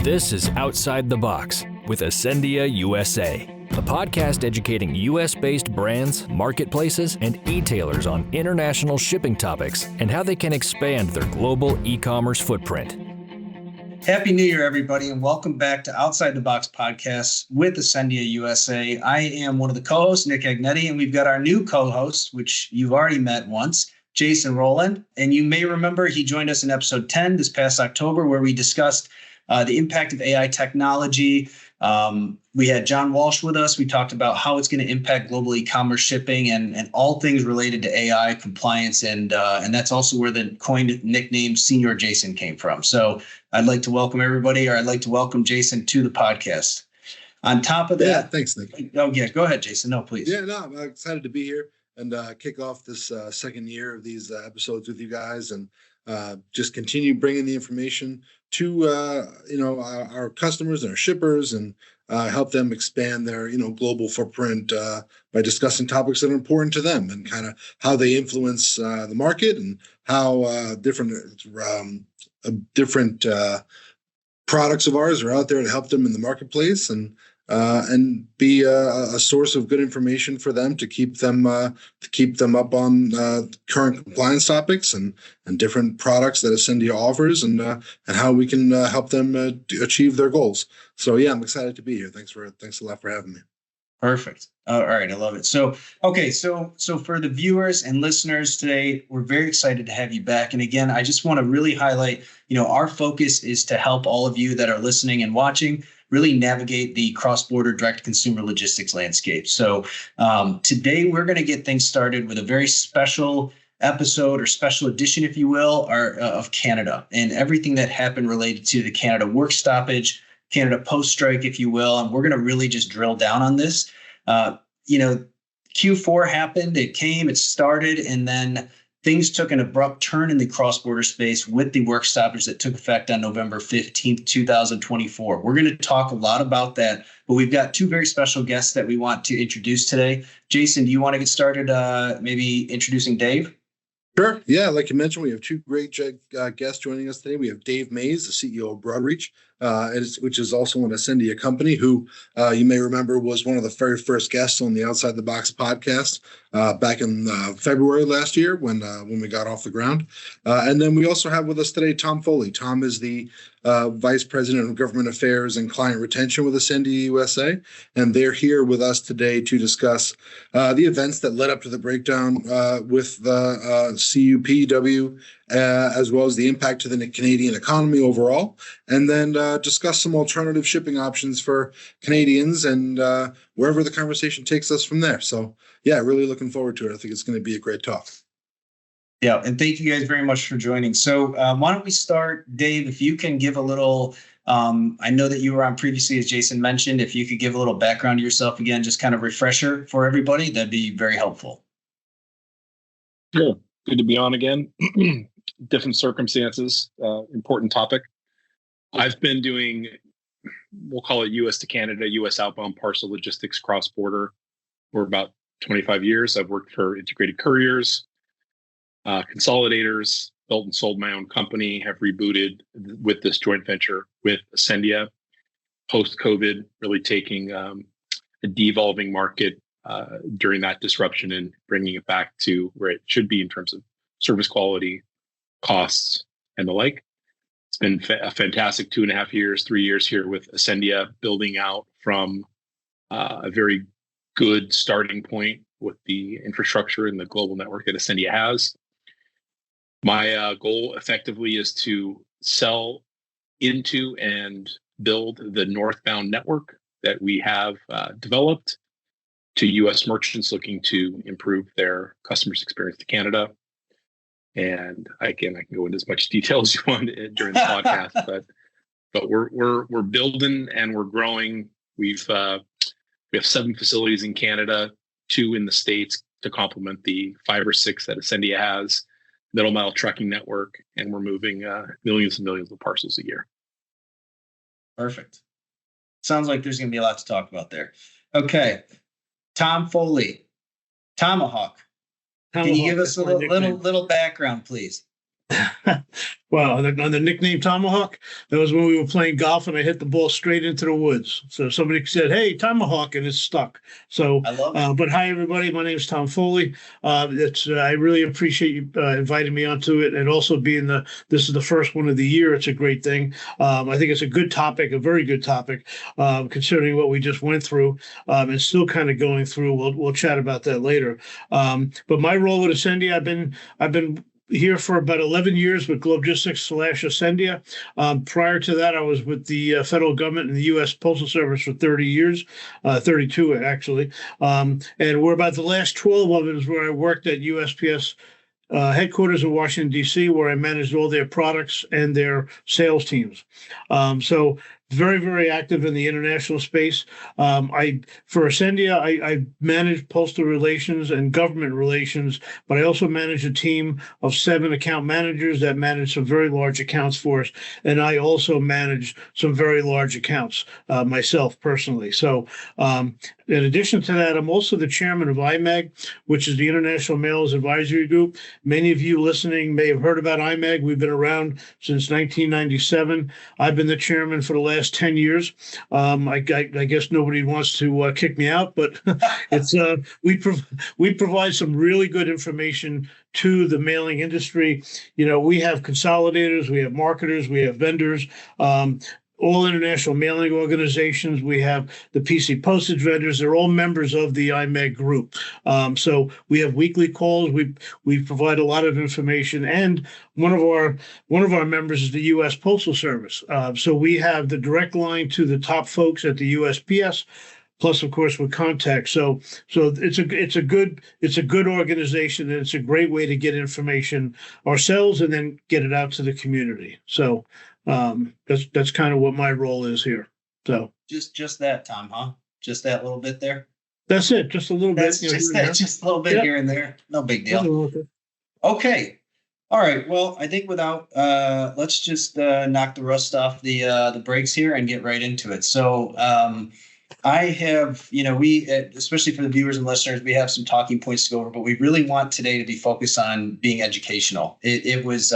This is Outside the Box with Asendia USA, a podcast educating U.S.-based brands, marketplaces, and e-tailers on international shipping topics and how they can expand their global e-commerce footprint. Happy New Year, everybody, and welcome back to Outside the Box podcast with Asendia USA. I am one of the co-hosts, Nick Agnetti, and we've got our new co-host, which you've already met once, Jason Rowland. And you may remember he joined us in episode 10 this past October, where we discussed the impact of AI technology. We had John Walsh with us. We talked about how it's going to impact global e-commerce shipping and all things related to AI compliance. And that's also where the coined nickname Senior Jason came from. So I'd like to welcome everybody, or I'd like to welcome Jason to the podcast. On top of that. Yeah, thanks, Nick. Oh, yeah. Go ahead, Jason. No, please. Yeah, no, I'm excited to be here and kick off this second year of these episodes with you guys and just continue bringing the information to our customers and our shippers and help them expand their global footprint by discussing topics that are important to them and kind of how they influence the market and how different products of ours are out there to help them in the marketplace and be a source of good information for them to keep them up on current compliance topics and different products that Asendia offers and how we can help them achieve their goals. So yeah, I'm excited to be here. Thanks a lot for having me. Perfect. All right. I love it. So, okay. So for the viewers and listeners today, we're very excited to have you back. And again, I just want to really highlight, our focus is to help all of you that are listening and watching really navigate the cross-border direct-to-consumer logistics landscape. So today we're going to get things started with a very special episode or special edition, if you will, of Canada and everything that happened related to the Canada work stoppage, Canada post-strike, if you will. And we're going to really just drill down on this. Q4 happened, it started, and then things took an abrupt turn in the cross-border space with the work stoppage that took effect on November 15th, 2024. We're going to talk a lot about that, but we've got two very special guests that we want to introduce today. Jason, do you want to get started maybe introducing Dave? Sure. Yeah, like you mentioned, we have two great guests joining us today. We have Dave Mays, the CEO of Broadreach, which is also an Asendia company, who you may remember was one of the very first guests on the Outside the Box podcast back in February last year when we got off the ground. And then we also have with us today Tom Foley. Tom is the Vice President of Government Affairs and Client Retention with Asendia USA, and they're here with us today to discuss the events that led up to the breakdown with the CUPW, as well as the impact to the Canadian economy overall, and then discuss some alternative shipping options for Canadians and wherever the conversation takes us from there. So, yeah, really looking forward to it. I think it's going to be a great talk. Yeah, and thank you guys very much for joining. So why don't we start, Dave, if you can give a little, I know that you were on previously, as Jason mentioned, if you could give a little background to yourself again, just kind of refresher for everybody, that'd be very helpful. Sure. Good to be on again. Different circumstances, important topic. I've been doing, we'll call it U.S. to Canada, U.S. outbound parcel logistics cross-border for about 25 years. I've worked for integrated couriers, consolidators, built and sold my own company, have rebooted with this joint venture with Asendia post-COVID, really taking a devolving market during that disruption and bringing it back to where it should be in terms of service quality, costs, and the like. It's been a fantastic 2.5 years, 3 years here with Asendia, building out from a very good starting point with the infrastructure and the global network that Asendia has. My goal effectively is to sell into and build the northbound network that we have developed to U.S. merchants looking to improve their customers' experience to Canada. And again, I can go into as much detail as you want during the podcast, but we're building and we're growing. We have 7 facilities in Canada, 2 in the States to complement the 5 or 6 that Asendia has, middle mile trucking network, and we're moving millions and millions of parcels a year. Perfect. Sounds like there's going to be a lot to talk about there. Okay. Tom Foley, Tomahawk. Can you give us a little background, please? Well, on the nickname Tomahawk, that was when we were playing golf and I hit the ball straight into the woods. So somebody said, "Hey, Tomahawk," and it's stuck. So, I love it. but hi everybody, my name is Tom Foley. I really appreciate you inviting me onto it, and also this is the first one of the year. It's a great thing. I think it's a good topic, a very good topic, considering what we just went through, and still kind of going through. We'll chat about that later. But my role with Asendia, I've been here for about 11 years with Glogistics/Asendia. Prior to that, I was with the federal government and the U.S. Postal Service for 30 years, 32 actually. And we're about the last 12 of it is where I worked at USPS headquarters in Washington, D.C., where I managed all their products and their sales teams. So very, very active in the international space. For Asendia, I manage postal relations and government relations, but I also manage a team of 7 account managers that manage some very large accounts for us. And I also manage some very large accounts myself personally. So in addition to that, I'm also the chairman of IMAG, which is the International Mailers Advisory Group. Many of you listening may have heard about IMAG. We've been around since 1997. I've been the chairman for the last 10 years. I guess nobody wants to kick me out, but it's we provide some really good information to the mailing industry. You know, we have consolidators, we have marketers, we have vendors. All international mailing organizations. We have the PC postage vendors. They're all members of the IMAG group. So we have weekly calls. We provide a lot of information, and one of our members is the U.S. Postal Service. So we have the direct line to the top folks at the USPS. Plus, of course, with contacts. So it's a good organization, and it's a great way to get information ourselves and then get it out to the community. So that's kind of what my role is here. So just that, Tom, huh? Just that little bit there. That's it. Just a little bit. Just a little bit here and there. No big deal. Okay. All right. Well, I think let's just knock the rust off the brakes here and get right into it. So I have, we, especially for the viewers and listeners, we have some talking points to go over, but we really want today to be focused on being educational. It was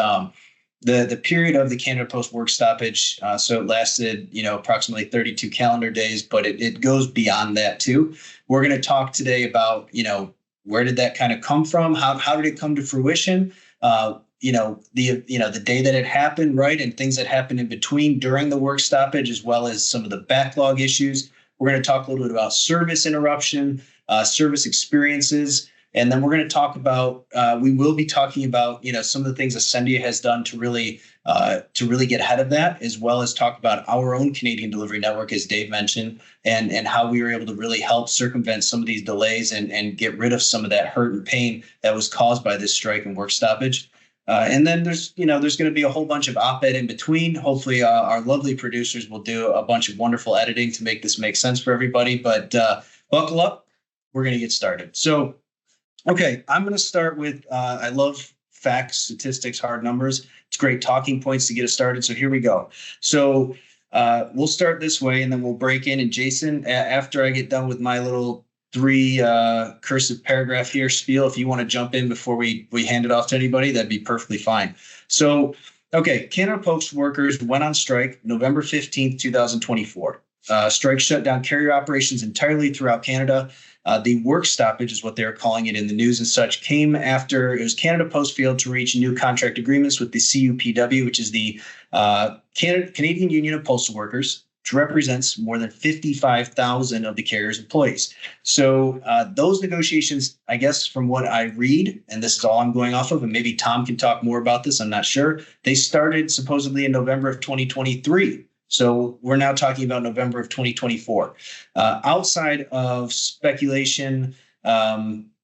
the period of the Canada Post work stoppage. So it lasted, approximately 32 calendar days, but it goes beyond that too. We're going to talk today about, where did that kind of come from? How did it come to fruition? The day that it happened, right? And things that happened in between during the work stoppage, as well as some of the backlog issues. We're going to talk a little bit about service interruption, service experiences, and then we're going to talk about. We will be talking about some of the things Asendia has done to really get ahead of that, as well as talk about our own Canadian delivery network, as Dave mentioned, and how we were able to really help circumvent some of these delays and get rid of some of that hurt and pain that was caused by this strike and work stoppage. And then there's going to be a whole bunch of op-ed in between. Hopefully our lovely producers will do a bunch of wonderful editing to make this make sense for everybody. But buckle up. We're going to get started. So, okay, I'm going to start with, I love facts, statistics, hard numbers. It's great talking points to get us started. So here we go. So we'll start this way and then we'll break in. And Jason, after I get done with my little 3 cursive paragraph here spiel, if you want to jump in before we hand it off to anybody, that'd be perfectly fine. So, okay, Canada Post workers went on strike November 15th, 2024. Strike shut down carrier operations entirely throughout Canada. The work stoppage is what they're calling it in the news and such, came after it was Canada Post failed to reach new contract agreements with the CUPW, which is the Canadian Union of Postal Workers, which represents more than 55,000 of the carrier's employees. So those negotiations, I guess, from what I read, and this is all I'm going off of, and maybe Tom can talk more about this, I'm not sure, they started supposedly in November of 2023. So we're now talking about November of 2024. Outside of speculation,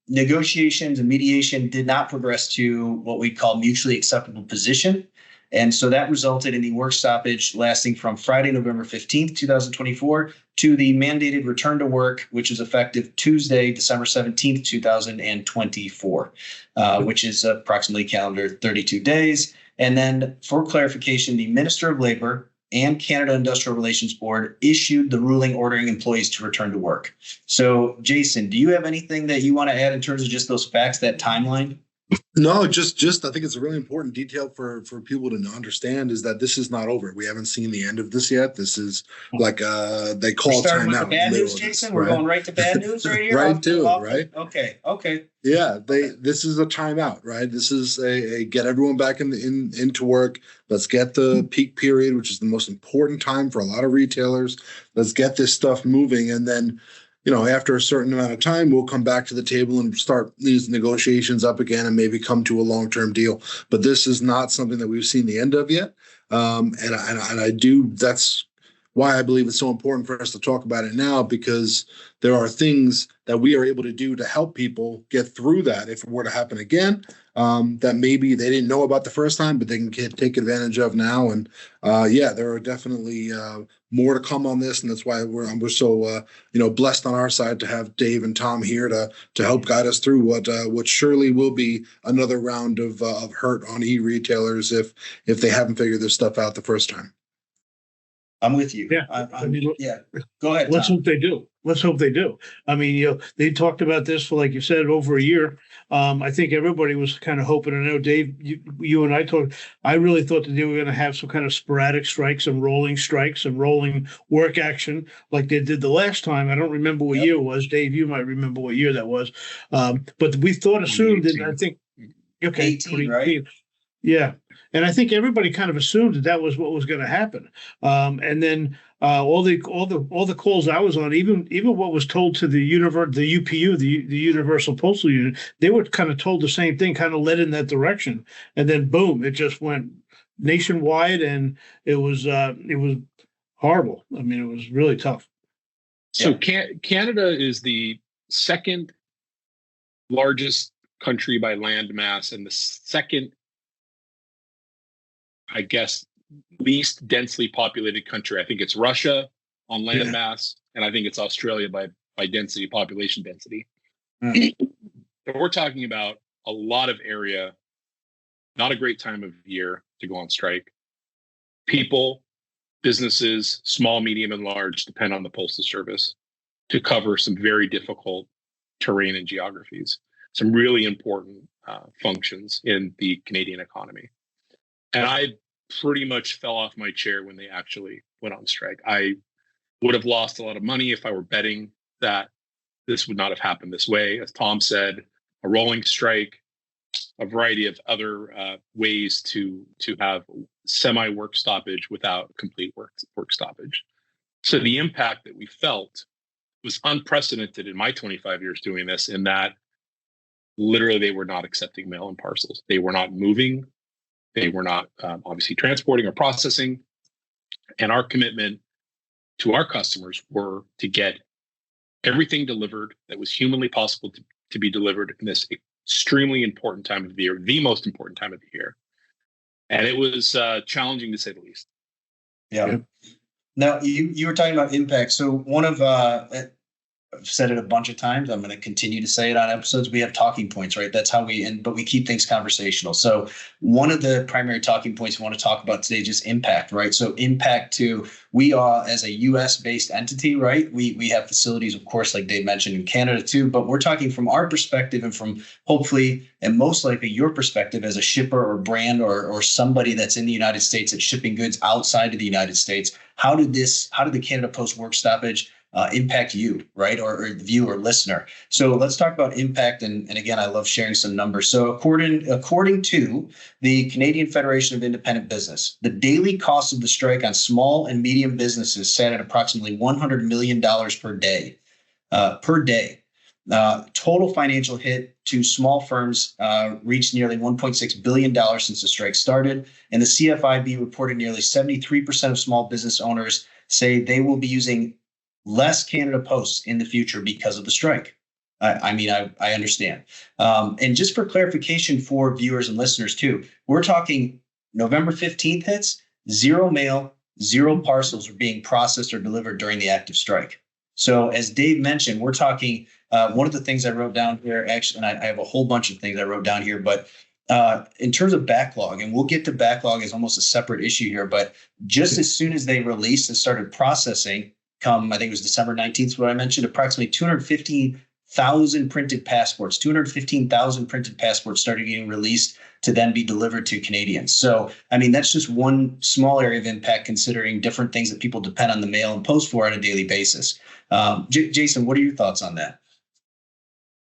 negotiations and mediation did not progress to what we call mutually acceptable position. And so that resulted in the work stoppage lasting from Friday, November 15th, 2024 to the mandated return to work, which is effective Tuesday, December 17th, 2024, which is approximately calendar 32 days. And then for clarification, the Minister of Labor and Canada Industrial Relations Board issued the ruling ordering employees to return to work. So, Jason, do you have anything that you want to add in terms of just those facts, that timeline? No, just I think it's a really important detail for people to understand is that this is not over. We haven't seen the end of this yet. This is like they We're call starting with timeout the in the bad middle news, of this, Jason. We're right? going right to bad news right here. Right to it, right? Okay. Yeah, this is a timeout, right? This is a get everyone back into work. Let's get the peak period, which is the most important time for a lot of retailers. Let's get this stuff moving, and then, after a certain amount of time, we'll come back to the table and start these negotiations up again and maybe come to a long-term deal. But this is not something that we've seen the end of yet. And I do, that's why I believe it's so important for us to talk about it now, because there are things that we are able to do to help people get through that if it were to happen again, that maybe they didn't know about the first time, but they can take advantage of now. And there are definitely more to come on this, and that's why we're so blessed on our side to have Dave and Tom here to help guide us through what surely will be another round of hurt on e-retailers if they haven't figured this stuff out the first time. I'm with you. Yeah. Yeah. Go ahead, Let's Tom. hope they do. Let's hope they do. I mean, they talked about this for, like you said, over a year. I think everybody was kind of hoping. I know, Dave, you and I talked. I really thought that they were going to have some kind of sporadic strikes and rolling work action like they did the last time. I don't remember what year it was. Dave, you might remember what year that was. But we assumed, and I think, okay, 18, right? Yeah. And I think everybody kind of assumed that was what was going to happen. And then all the calls I was on, even what was told to the UPU, the Universal Postal Union, they were kind of told the same thing, kind of led in that direction. And then boom, it just went nationwide, and it was horrible. I mean, it was really tough. So Canada is the second largest country by land mass and the second, I guess, least densely populated country. I think it's Russia on land mass, and I think it's Australia by density, population density. So we're talking about a lot of area, not a great time of year to go on strike. People, businesses, small, medium, and large, depend on the Postal Service to cover some very difficult terrain and geographies, some really important functions in the Canadian economy. And I pretty much fell off my chair when they actually went on strike. I would have lost a lot of money if I were betting that this would not have happened this way. As Tom said, a rolling strike, a variety of other ways to have semi-work stoppage without complete work stoppage. So the impact that we felt was unprecedented in my 25 years doing this, in that literally they were not accepting mail and parcels. They were not moving. They were not obviously transporting or processing. And our commitment to our customers were to get everything delivered that was humanly possible to be delivered in this extremely important time of the year, the most important time of the year. And it was challenging, to say the least. Yeah. Now, you were talking about impact. So one of I've said it a bunch of times. I'm going to continue to say it on episodes. We have talking points, right? That's how but we keep things conversational. So one of the primary talking points we want to talk about today is just impact, right? So impact we are, as a US based entity, right? We have facilities, of course, like Dave mentioned, in Canada too, but we're talking from our perspective and from hopefully and most likely your perspective as a shipper or brand or somebody that's in the United States that's shipping goods outside of the United States. How did the Canada Post work stoppage impact you, right? Or the viewer, listener. So let's talk about impact. And again, I love sharing some numbers. So according to the Canadian Federation of Independent Business, the daily cost of the strike on small and medium businesses sat at approximately $100 million per day. Total financial hit to small firms reached nearly $1.6 billion since the strike started. And the CFIB reported nearly 73% of small business owners say they will be using less Canada Post in the future because of the strike. I understand. And just for clarification for viewers and listeners too, we're talking November 15th hits, zero mail, zero parcels are being processed or delivered during the active strike. So as Dave mentioned, we're talking, one of the things I wrote down here, actually, and I have a whole bunch of things I wrote down here, but in terms of backlog, and we'll get to backlog as almost a separate issue here, but just as soon as they released and started processing, I think it was December 19th, what I mentioned, approximately 215,000 printed passports, 215,000 printed passports started getting released to then be delivered to Canadians. So, I mean, that's just one small area of impact considering different things that people depend on the mail and post for on a daily basis. Jason, what are your thoughts on that?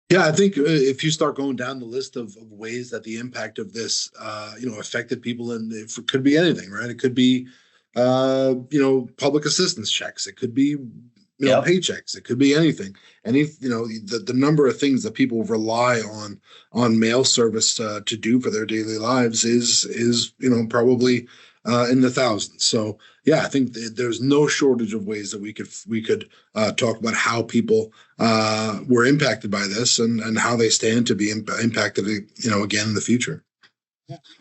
Yeah, I think if you start going down the list of ways that the impact of this, affected people, and it could be anything, right? It could be, public assistance checks. It could be, paychecks. It could be anything. The number of things that people rely on mail service to do for their daily lives is probably in the thousands. So yeah, I think there's no shortage of ways that we could talk about how people were impacted by this and how they stand to be impacted, again in the future.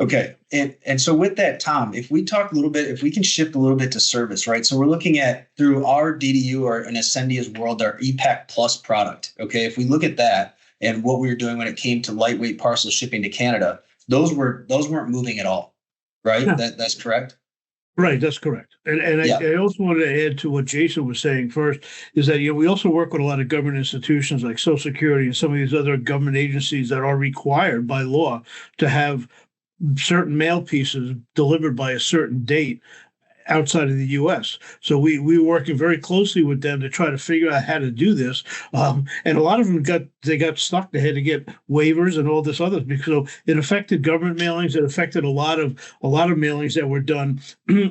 Okay. And so with that, Tom, if we talk a little bit, if we can shift a little bit to service, right? So we're looking at through our DDU or in Asendia's world, our ePack Plus product. Okay. If we look at that and what we were doing when it came to lightweight parcel shipping to Canada, those weren't moving at all, right? Yeah. That's correct. Right, that's correct. And Yeah. I also wanted to add to what Jason was saying first, is that we also work with a lot of government institutions like Social Security and some of these other government agencies that are required by law to have certain mail pieces delivered by a certain date outside of the U.S. So we were working very closely with them to try to figure out how to do this. And a lot of them got stuck. They had to get waivers and all this other, because it affected government mailings. It affected a lot of mailings that were done.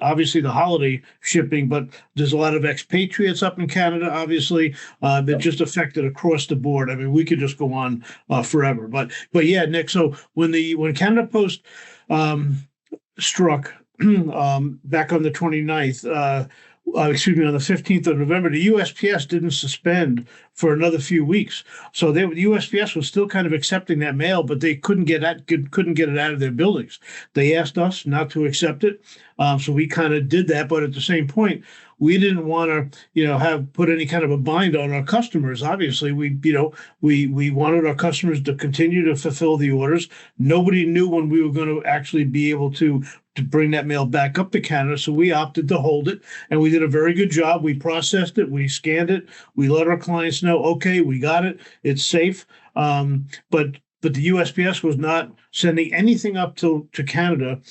Obviously, the holiday shipping, but there's a lot of expatriates up in Canada. Obviously, that just affected across the board. I mean, we could just go on forever. But yeah, Nick. So when Canada Post struck. Back on the 29th, on the 15th of November, the USPS didn't suspend for another few weeks. So the USPS was still kind of accepting that mail, but they couldn't get it out of their buildings. They asked us not to accept it. So we kind of did that. But at the same point, we didn't want to, have put any kind of a bind on our customers. Obviously, we wanted our customers to continue to fulfill the orders. Nobody knew when we were going to actually be able to bring that mail back up to Canada. So we opted to hold it, and we did a very good job. We processed it, we scanned it, we let our clients know, okay, we got it, it's safe. But the USPS was not sending anything up to Canada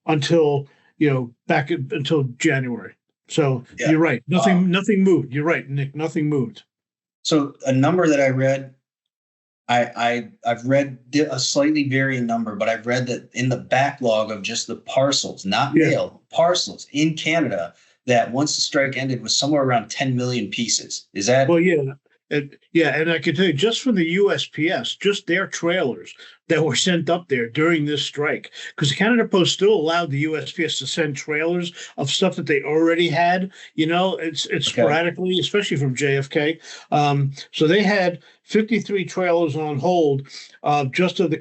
until until January. So yeah. You're right. Nothing moved. You're right, Nick. Nothing moved. So a number that I read, I've read a slightly varying number, but I've read that in the backlog of just the parcels, not mail, parcels in Canada, that once the strike ended was somewhere around 10 million pieces. Is that? Well, yeah. And I can tell you, just from the USPS, just their trailers that were sent up there during this strike, because the Canada Post still allowed the USPS to send trailers of stuff that they already had. It's okay. Sporadically, especially from JFK. So they had 53 trailers on hold, just of what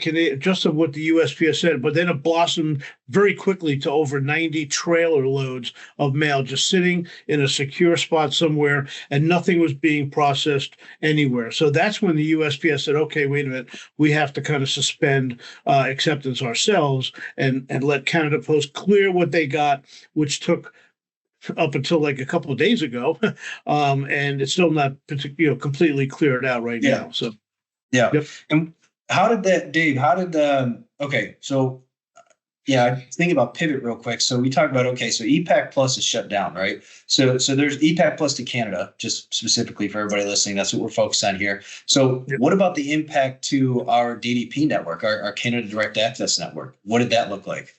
the USPS said, but then it blossomed very quickly to over 90 trailer loads of mail just sitting in a secure spot somewhere, and nothing was being processed anywhere. So that's when the USPS said, okay, wait a minute, we have to kind of suspend acceptance ourselves and let Canada Post clear what they got, which took up until like a couple of days ago, and it's still not completely cleared out right now. So, yeah. Yep. And how did that, Dave? Okay, so I'm thinking about pivot real quick. So we talked about so ePack Plus is shut down, right? So there's ePack Plus to Canada, just specifically for everybody listening. That's what we're focused on here. So what about the impact to our DDP network, our Canada Direct Access network? What did that look like?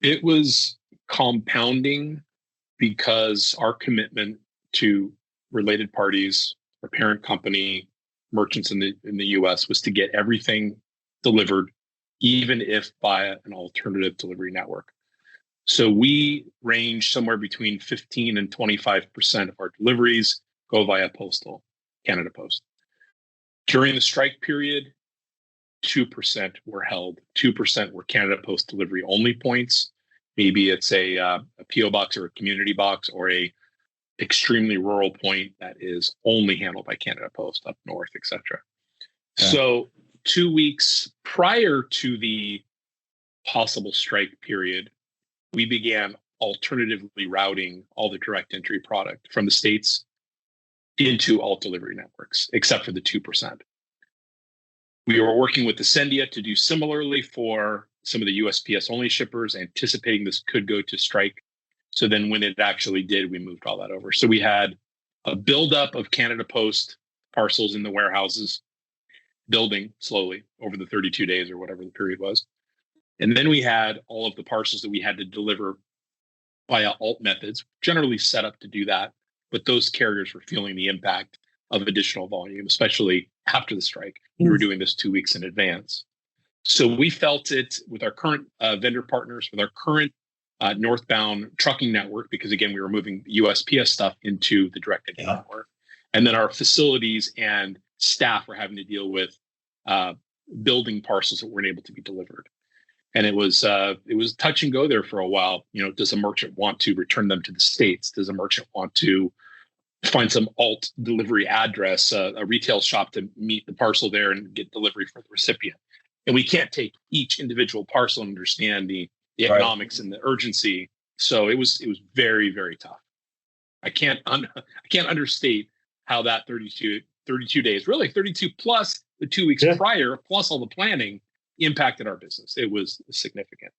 It was compounding, because our commitment to related parties, our parent company, merchants in the U.S. was to get everything delivered, even if via an alternative delivery network. So we range somewhere between 15 and 25% of our deliveries go via Postal, Canada Post. During the strike period, 2% were held. 2% were Canada Post delivery only points. Maybe it's a PO box or a community box or a extremely rural point that is only handled by Canada Post up north, etc. Okay. So 2 weeks prior to the possible strike period, we began alternatively routing all the direct entry product from the States into alt delivery networks, except for the 2%. We were working with Asendia to do similarly for some of the USPS only shippers, anticipating this could go to strike. So then when it actually did, we moved all that over. So we had a buildup of Canada Post parcels in the warehouses, building slowly over the 32 days or whatever the period was. And then we had all of the parcels that we had to deliver via alt methods, generally set up to do that. But those carriers were feeling the impact of additional volume, especially after the strike. We were doing this 2 weeks in advance. So we felt it with our current vendor partners, with our current northbound trucking network, because again, we were moving USPS stuff into the direct network. And then our facilities and staff were having to deal with building parcels that weren't able to be delivered. And it was touch and go there for a while. You know, does a merchant want to return them to the States? Does a merchant want to find some alt delivery address, a retail shop to meet the parcel there and get delivery for the recipient? And we can't take each individual parcel and understand the economics and the urgency. So it was very, very tough. I can't understate how that 32 days, really 32 plus the 2 weeks prior, plus all the planning, impacted our business. It was significant.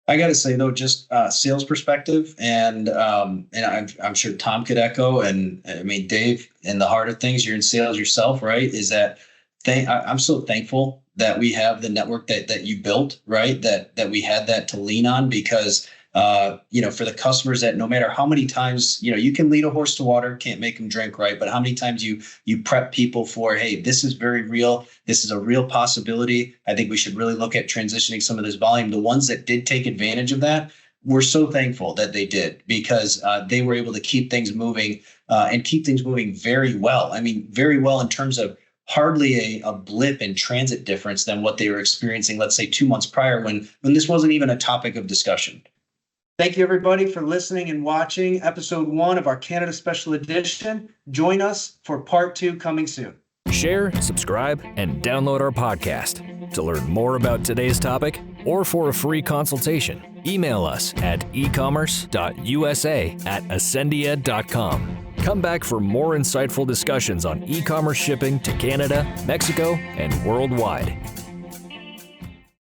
I got to say though, just sales perspective, and I'm sure Tom could echo, and I mean Dave, in the heart of things, you're in sales yourself, right? Is that I'm so thankful that we have the network that you built, right? That we had that to lean on, because for the customers, that no matter how many times, you can lead a horse to water, can't make them drink, right? But how many times you prep people for, hey, this is very real. This is a real possibility. I think we should really look at transitioning some of this volume. The ones that did take advantage of that, we're so thankful that they did, because they were able to keep things moving and keep things moving very well. I mean, very well in terms of hardly a blip in transit difference than what they were experiencing, let's say 2 months prior, when this wasn't even a topic of discussion. Thank you, everybody, for listening and watching episode 1 of our Canada Special Edition. Join us for part 2 coming soon. Share, subscribe, and download our podcast. To learn more about today's topic or for a free consultation, email us at ecommerce.usa@asendia.com. Come back for more insightful discussions on e-commerce shipping to Canada, Mexico, and worldwide.